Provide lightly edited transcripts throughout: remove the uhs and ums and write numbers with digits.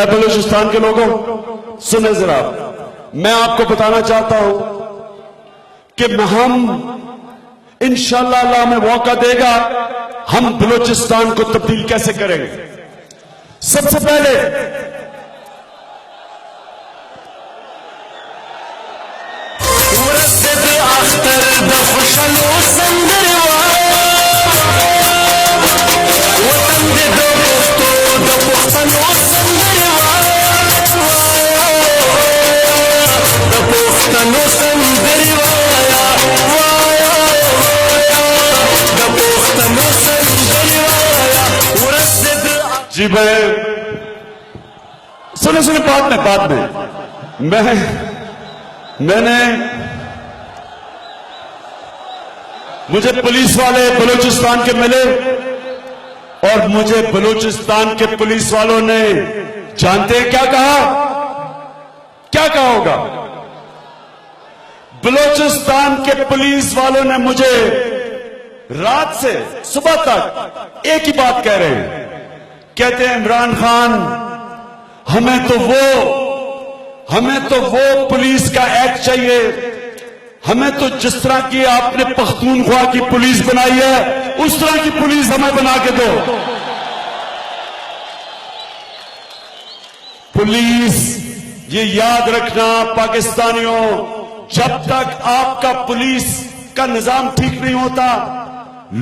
बलूचिस्तान के लोगों, सुने जरा, मैं आपको बताना चाहता हूं कि हम इंशाअल्लाह अल्लाह हमें मौका देगा, हम बलूचिस्तान को तब्दील कैसे करेंगे। सबसे पहले जी मैं सुने बाद में मैंने मुझे पुलिस वाले बलूचिस्तान के मिले और मुझे बलूचिस्तान के पुलिस वालों ने जानते हैं क्या कहा होगा। बलूचिस्तान के पुलिस वालों ने मुझे रात से सुबह तक एक ही बात कह रहे हैं, कहते हैं इमरान खान हमें तो वो पुलिस का एक्ट चाहिए, हमें तो जिस तरह की आपने पख्तूनख्वा की पुलिस बनाई है उस तरह की पुलिस हमें बना के दो। पुलिस, ये याद रखना पाकिस्तानियों, जब तक आपका पुलिस का निजाम ठीक नहीं होता,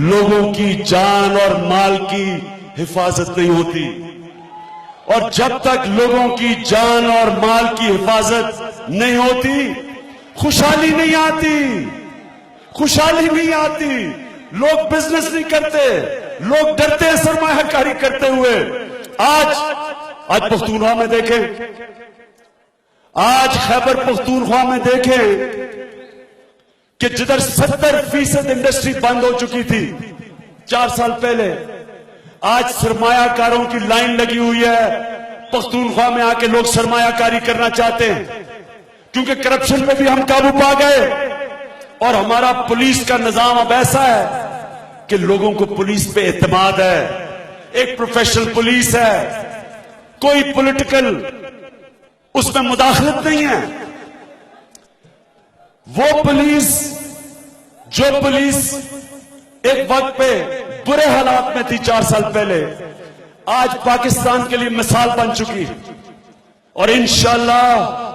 लोगों की जान और माल की हिफाजत नहीं होती, और जब तक लोगों की जान और माल की हिफाजत नहीं होती, खुशहाली नहीं आती, लोग बिजनेस नहीं करते, लोग डरते हैं सरमायाकारी करते हुए। आज पख्तूनख्वा में देखें, आज खैबर पख्तूनख्वा में देखें कि जिधर 70% इंडस्ट्री बंद हो चुकी थी 4 साल पहले, आज सरमायाकारों की लाइन लगी हुई है। पख्तूनख्वा में आके लोग सरमायाकारी करना चाहते हैं क्योंकि करप्शन पे भी हम काबू पा गए, और हमारा पुलिस का निजाम अब ऐसा है कि लोगों को पुलिस पे एतमाद है, एक प्रोफेशनल पुलिस है, कोई पॉलिटिकल उसमें मुदाखलत नहीं है। वो पुलिस, जो पुलिस एक वक्त पे बुरे हालात में थी 4 साल पहले, आज पाकिस्तान के लिए मिसाल बन चुकी, और इंशाअल्लाह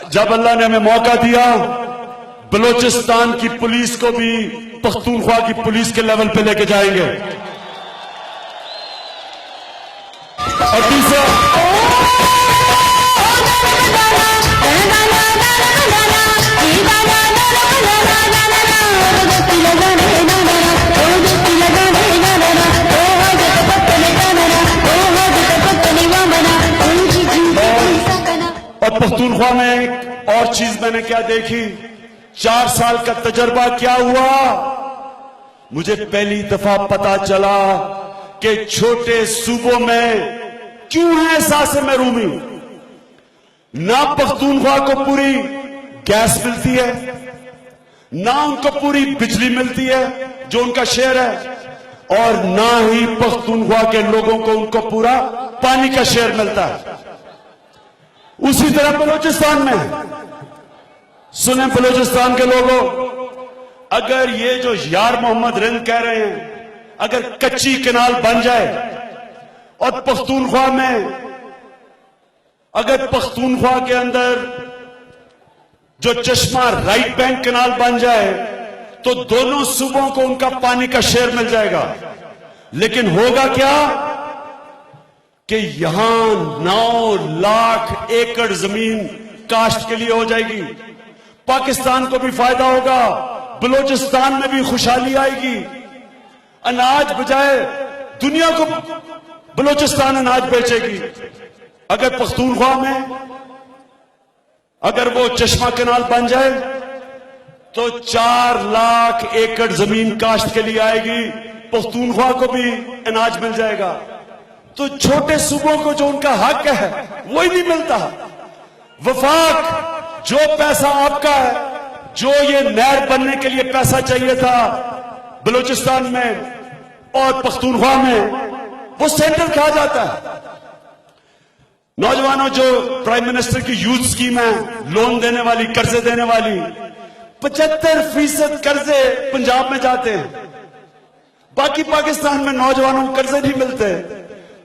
जब अल्लाह ने हमें मौका दिया, बलूचिस्तान की पुलिस को भी पख्तूनख्वा की पुलिस के लेवल पे लेके जाएंगे। और तीसरा, और पख्तूनख्वा में एक और चीज मैंने क्या देखी, 4 साल का तजर्बा क्या हुआ, मुझे पहली दफा पता चला कि छोटे सूबों में क्यों है एहसास महरूमी। ना पख्तूनख्वा को पूरी गैस मिलती है, ना उनको पूरी बिजली मिलती है जो उनका शेयर है, और ना ही पख्तूनख्वा के लोगों को उनको पूरा पानी का शेयर मिलता है। उसी तरह बलूचिस्तान में, सुने बलूचिस्तान के लोगों, अगर ये जो यार मोहम्मद रिंद कह रहे हैं, अगर कच्ची कैनाल बन जाए और पख्तूनख्वा में, अगर पख्तूनख्वा के अंदर जो चश्मा राइट बैंक कैनाल बन जाए तो दोनों सूबों को उनका पानी का शेयर मिल जाएगा। लेकिन होगा क्या कि यहां 9 लाख एकड़ जमीन काश्त के लिए हो जाएगी, पाकिस्तान को भी फायदा होगा, बलूचिस्तान में भी खुशहाली आएगी। अनाज बजाए दुनिया को बलूचिस्तान अनाज बेचेगी। अगर पख्तूनख्वा में अगर वो चश्मा कैनाल बन जाए तो 4 लाख एकड़ जमीन काश्त के लिए आएगी, पख्तूनख्वा को भी अनाज मिल जाएगा। तो छोटे सूबों को जो उनका हक है वही नहीं मिलता। वफाक, जो पैसा आपका है, जो ये नहर बनने के लिए पैसा चाहिए था बलूचिस्तान में और पख्तूनख्वा में, वो सेंटर कहा जाता है। नौजवानों, जो प्राइम मिनिस्टर की यूथ स्कीम है, लोन देने वाली, कर्जे देने वाली, 75% कर्जे पंजाब में जाते हैं। बाकी पाकिस्तान में नौजवानों को कर्जे नहीं मिलते।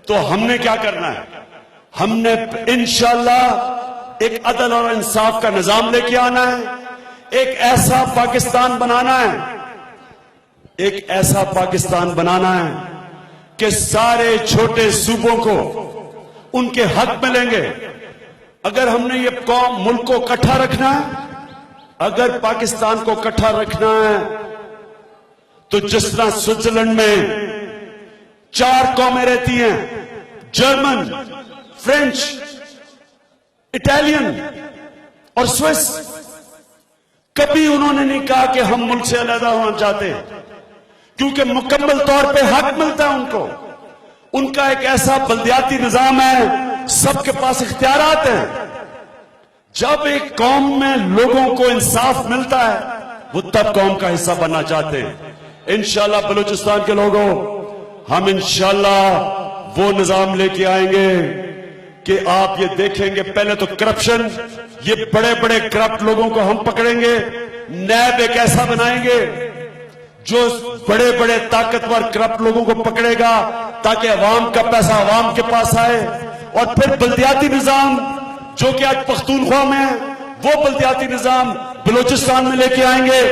तो हमने क्या करना है? हमने इंशाअल्लाह एक अदल और इंसाफ का निजाम लेके आना है। एक ऐसा पाकिस्तान बनाना है, एक ऐसा पाकिस्तान बनाना है कि सारे छोटे सूबों को उनके हक मिलेंगे। अगर हमने ये कौम मुल्क को इकट्ठा रखना है, अगर पाकिस्तान को इकट्ठा रखना है, तो जिस तरह स्विट्जरलैंड में 4 कौमें रहती हैं, जर्मन, फ्रेंच, इटालियन और स्विस, कभी उन्होंने नहीं कहा कि हम मुल्क से अलग होना चाहते, क्योंकि मुकम्मल तौर पे हक मिलता है उनको। उनका एक ऐसा बल्दियाती निजाम है, सबके पास इख्तियारात हैं। जब एक कौम में लोगों को इंसाफ मिलता है, वो तब कौम का हिस्सा बनना चाहते हैं। इंशाअल्लाह बलूचिस्तान के लोगों, हम इंशाअल्लाह वो निजाम लेके आएंगे कि आप ये देखेंगे, पहले तो करप्शन, ये बड़े बड़े करप्ट लोगों को हम पकड़ेंगे। नैब एक ऐसा बनाएंगे जो बड़े बड़े ताकतवर करप्ट लोगों को पकड़ेगा, ताकि अवाम का पैसा अवाम के पास आए। और फिर बल्दियाती निजाम, जो कि आज पख्तूनख्वा में है, वो बल्दियाती निजाम बलूचिस्तान में लेके आएंगे,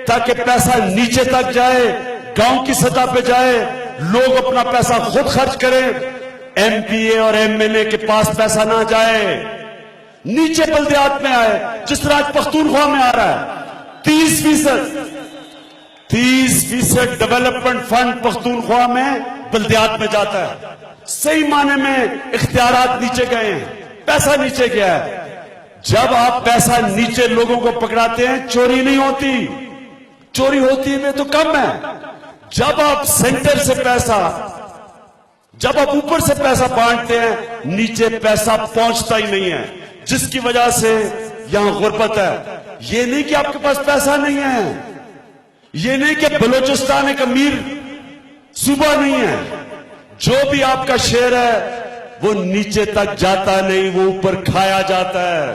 ताकि पैसा नीचे तक जाए, गांव की सतह पे जाए, लोग अपना पैसा खुद खर्च करें, एमपीए और एमएलए के पास पैसा ना जाए, नीचे बल्दियात में आए। जिस तरह आज पख्तूनख्वा में आ रहा है, 30% डेवलपमेंट फंड पख्तूनख्वा में बल्दियात में जाता है। सही माने में इख्तियारात नीचे गए हैं, पैसा नीचे गया है। जब आप पैसा नीचे लोगों को पकड़ाते हैं, चोरी नहीं होती, चोरी होती है तो कम है। जब आप सेंटर से पैसा, जब आप ऊपर से पैसा बांटते हैं, नीचे पैसा पहुंचता ही नहीं है, जिसकी वजह से यहां गुर्बत है। ये नहीं कि आपके पास पैसा नहीं है, ये नहीं कि बलूचिस्तान एक अमीर सूबा नहीं है। जो भी आपका शेयर है वो नीचे तक जाता नहीं, वो ऊपर खाया जाता है।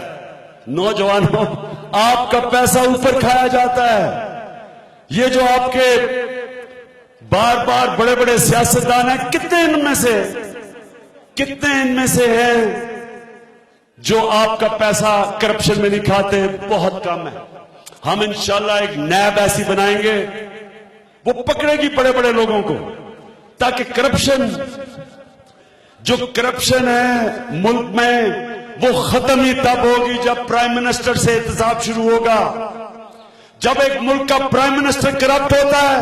नौजवानों, आपका पैसा ऊपर खाया जाता है। ये जो आपके बार बार बड़े बड़े सियासतदान हैं, कितने इनमें से हैं जो आपका पैसा करप्शन में नहीं खाते? बहुत कम है। हम इंशाल्लाह एक नैब ऐसी बनाएंगे, वो पकड़ेगी बड़े बड़े लोगों को, ताकि करप्शन, जो करप्शन है मुल्क में, वो खत्म ही तब होगी जब प्राइम मिनिस्टर से एहतसाब शुरू होगा। जब एक मुल्क का प्राइम मिनिस्टर करप्ट होता है,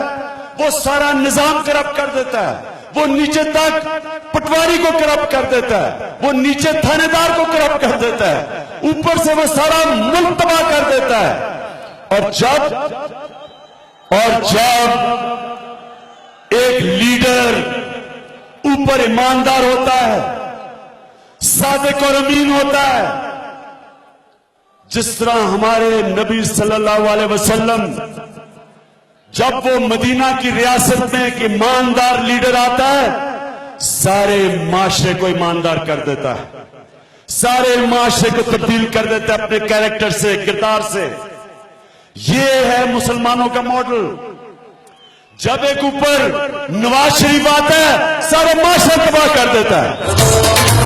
वो सारा निजाम करप्ट कर देता है। वो नीचे तक पटवारी को करप्ट कर देता है, वो नीचे थानेदार को करप्ट कर देता है, ऊपर से वो सारा मुल्क तबाह कर देता है। और जब एक लीडर ऊपर ईमानदार होता है, सादिक और अमीन होता है, जिस तरह हमारे नबी सल्लल्लाहु अलैहि वसल्लम, जब वो मदीना की रियासत में एक ईमानदार लीडर आता है, सारे माशरे को ईमानदार कर देता है, सारे माशरे को तब्दील कर देता है अपने कैरेक्टर से, किरदार से। ये है मुसलमानों का मॉडल। जब एक ऊपर नवाज शरीफ आता है, सारा माशरा तबाह कर देता है।